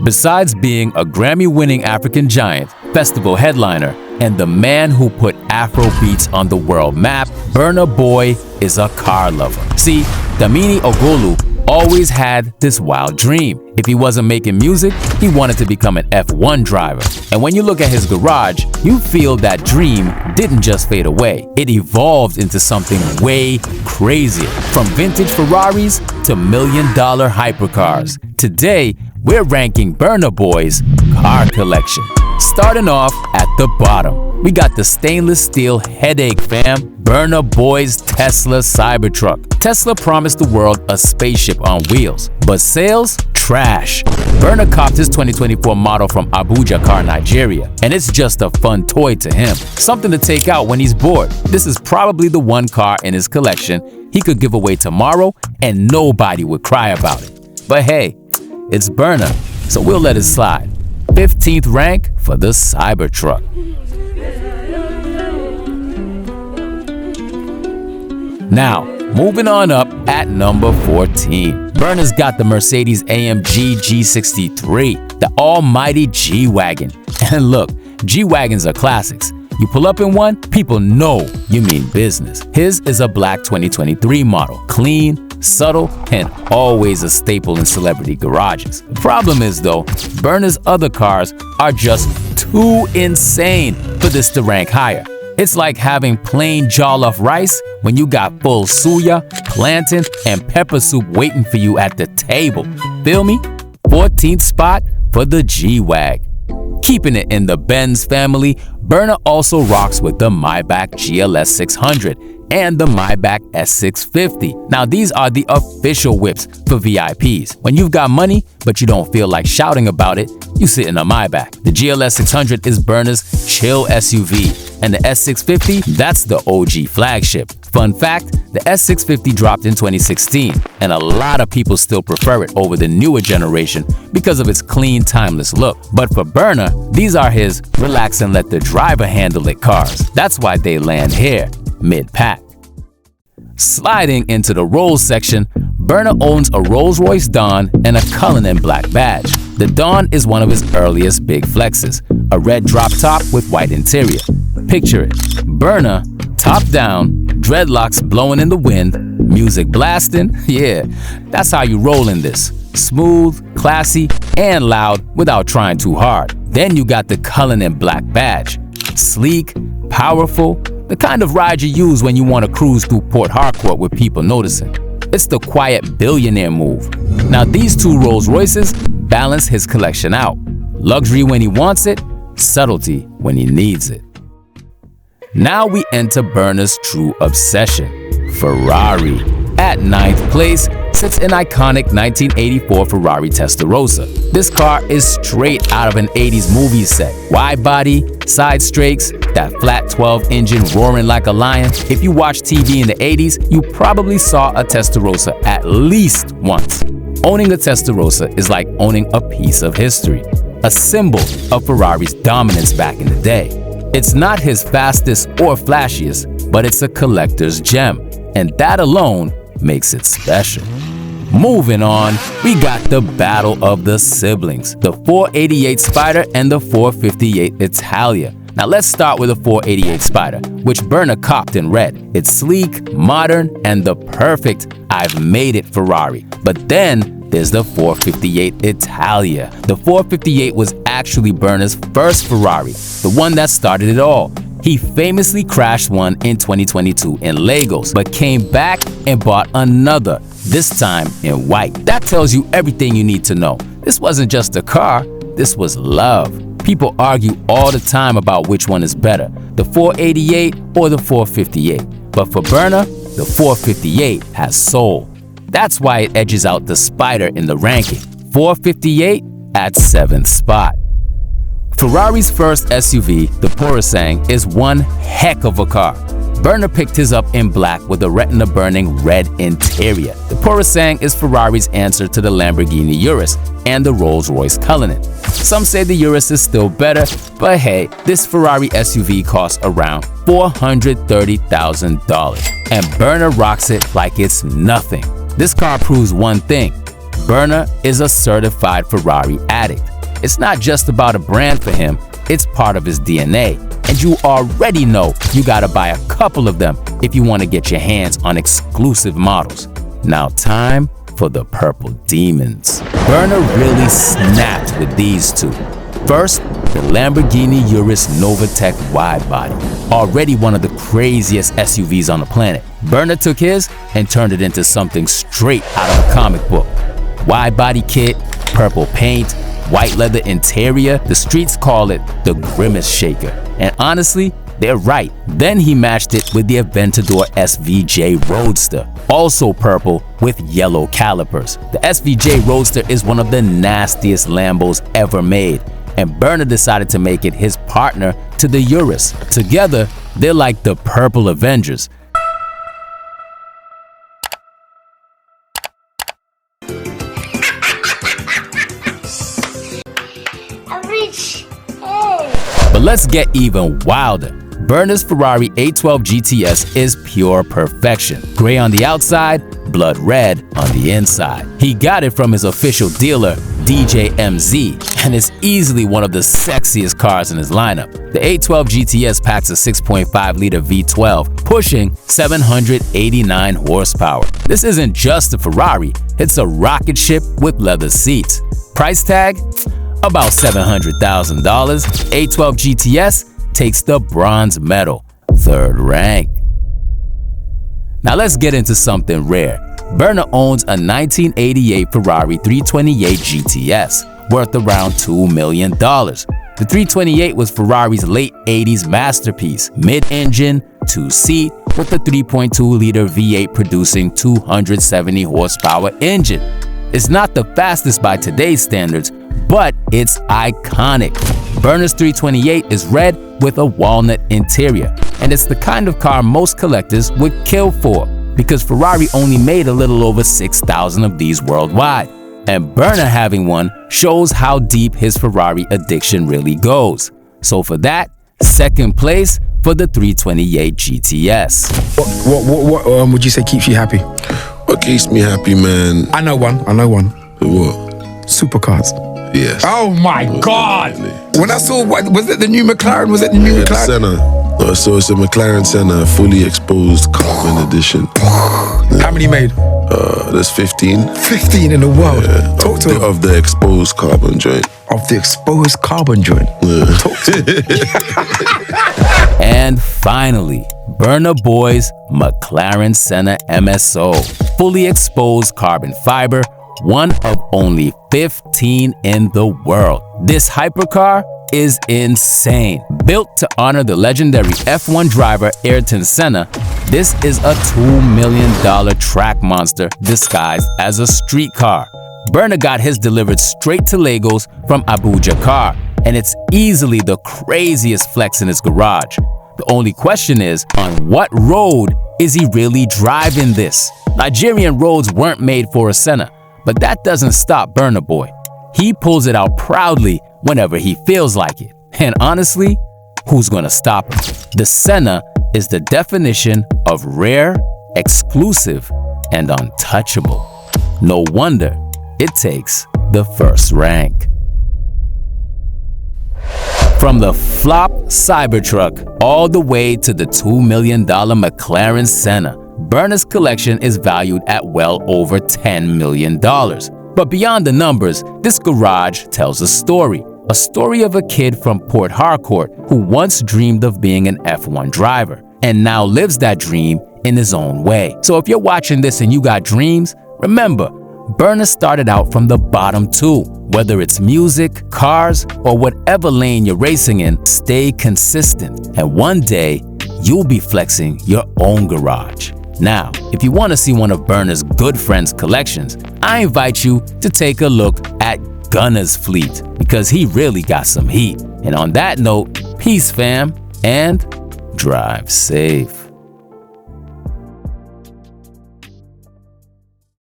Besides being a Grammy-winning African giant, festival headliner, and the man who put Afrobeats on the world map, Burna Boy is a car lover. See, Damini Ogulu always had this wild dream. If he wasn't making music, he wanted to become an F1 driver. And when you look at his garage, you feel that dream didn't just fade away. It evolved into something way crazier. From vintage Ferraris to million-dollar hypercars. Today, we're ranking Burna Boy's car collection. Starting off at the bottom, we got the stainless steel headache, fam. Burna Boy's Tesla Cybertruck. Tesla promised the world a spaceship on wheels, but sales? Trash. Burna copped his 2024 model from Abuja, Nigeria, and it's just a fun toy to him. Something to take out when he's bored. This is probably the one car in his collection he could give away tomorrow and nobody would cry about it. But hey, it's Burna, so we'll let it slide. 15th rank for the Cybertruck. Now, moving on up at number 14. Burna's got the Mercedes AMG G63, the almighty G-Wagon. And look, G-Wagons are classics. You pull up in one, people know you mean business. His is a black 2023 model, clean, subtle, and always a staple in celebrity garages. The problem is though, Burna's other cars are just too insane for this to rank higher. It's like having plain jollof rice when you got full suya, plantain, and pepper soup waiting for you at the table. Feel me? 14th spot for the G-Wag. Keeping it in the Benz family, Burna also rocks with the Maybach GLS 600 and the Maybach S650. Now these are the official whips for VIPs. When you've got money, but you don't feel like shouting about it, you sit in a Maybach. The GLS 600 is Burna's chill SUV, and the S650, that's the OG flagship. Fun fact, the S650 dropped in 2016, and a lot of people still prefer it over the newer generation because of its clean, timeless look. But for Burna, these are his relax and let the driver handle it cars. That's why they land here, mid-pack. Sliding into the Rolls section, Burna owns a Rolls-Royce Dawn and a Cullinan black badge. The Dawn is one of his earliest big flexes, a red drop top with white interior. Picture it, Burna, top down, dreadlocks blowing in the wind, music blasting. Yeah, that's how you roll in this. Smooth, classy, and loud without trying too hard. Then you got the Cullinan black badge. Sleek, powerful, the kind of ride you use when you want to cruise through Port Harcourt with people noticing. It's the quiet billionaire move. Now these two Rolls Royces balance his collection out. Luxury when he wants it, subtlety when he needs it. Now we enter Burna's true obsession, Ferrari. At 9th place sits an iconic 1984 Ferrari Testarossa. This car is straight out of an 80s movie set. Wide body, side strakes, that flat 12 engine roaring like a lion. If you watched TV in the 80s, you probably saw a Testarossa at least once. Owning a Testarossa is like owning a piece of history, a symbol of Ferrari's dominance back in the day. It's not his fastest or flashiest, but it's a collector's gem, and that alone makes it special. Moving on, we got the battle of the siblings, the 488 Spider and the 458 Italia. Now let's start with the 488 Spider, which Burna copped in red. It's sleek, modern, and the perfect I've made it Ferrari. But then there's the 458 Italia. The 458 was actually Burna's first Ferrari, the one that started it all. He famously crashed one in 2022 in Lagos, but came back and bought another, this time in white. That tells you everything you need to know. This wasn't just a car, this was love. People argue all the time about which one is better, the 488 or the 458. But for Burna, the 458 has soul. That's why it edges out the Spider in the ranking. 458 at 7th spot. Ferrari's first SUV, the Purosangue, is one heck of a car. Burna picked his up in black with a retina-burning red interior. The Purosangue is Ferrari's answer to the Lamborghini Urus and the Rolls-Royce Cullinan. Some say the Urus is still better, but hey, this Ferrari SUV costs around $430,000, and Burna rocks it like it's nothing. This car proves one thing: Burna is a certified Ferrari addict. It's not just about a brand for him, it's part of his DNA. And you already know you gotta buy a couple of them if you wanna get your hands on exclusive models. Now time for the Purple Demons. Burna really snapped with these two. First, the Lamborghini Urus Novatec wide body, already one of the craziest SUVs on the planet. Burna took his and turned it into something straight out of a comic book. Wide body kit, purple paint, white leather interior, the streets call it the Grimace Shaker. And honestly, they're right. Then he matched it with the Aventador SVJ Roadster, also purple with yellow calipers. The SVJ Roadster is one of the nastiest Lambos ever made, and Burna decided to make it his partner to the Urus. Together, they're like the Purple Avengers. But let's get even wilder. Burna's Ferrari 812 GTS is pure perfection. Gray on the outside, blood red on the inside. He got it from his official dealer, DJ MZ, and is easily one of the sexiest cars in his lineup. The 812 GTS packs a 6.5-liter V12, pushing 789 horsepower. This isn't just a Ferrari, it's a rocket ship with leather seats. Price tag? About $700,000. 812 GTS takes the bronze medal, 3rd rank. Now let's get into something rare. Burna owns a 1988 Ferrari 328 GTS, worth around $2 million. The 328 was Ferrari's late 80s masterpiece, mid-engine, 2-seat, with a 3.2-liter V8 producing 270 horsepower engine. It's not the fastest by today's standards, but it's iconic. Burna's 328 is red with a walnut interior, and it's the kind of car most collectors would kill for, because Ferrari only made a little over 6,000 of these worldwide. And Burna having one shows how deep his Ferrari addiction really goes. So for that, 2nd place for the 328 GTS. What would you say keeps you happy? What keeps me happy, man? I know one. What? Supercars. Yes. Oh my God! When I saw, was it the new McLaren? Was it the new McLaren? Senna. So it's a McLaren Senna, fully exposed carbon edition. How many made? There's 15. 15 in the world. Yeah, Talk to me. Of the exposed carbon joint. Of the exposed carbon joint. Yeah. Talk to me. And finally, Burna Boy's McLaren Senna MSO, fully exposed carbon fiber, one of only 15 in the world. This hypercar is insane. Built to honor the legendary F1 driver Ayrton Senna, this is a $2 million track monster disguised as a street car. Burna got his delivered straight to Lagos from Abu Jakar, and it's easily the craziest flex in his garage. The only question is, on what road is he really driving this? Nigerian roads weren't made for a Senna, but that doesn't stop Burna Boy. He pulls it out proudly whenever he feels like it. And honestly, who's gonna stop him? The Senna is the definition of rare, exclusive, and untouchable. No wonder it takes the 1st rank. From the flop Cybertruck all the way to the $2 million McLaren Senna, Burna's collection is valued at well over $10 million. But beyond the numbers, this garage tells a story of a kid from Port Harcourt who once dreamed of being an F1 driver and now lives that dream in his own way. So if you're watching this and you got dreams, remember, Burna started out from the bottom too. Whether it's music, cars, or whatever lane you're racing in, stay consistent. And one day, you'll be flexing your own garage. Now, if you want to see one of Burna's good friends' collections, I invite you to take a look at Gunna's fleet, because he really got some heat. And on that note, peace fam, and drive safe.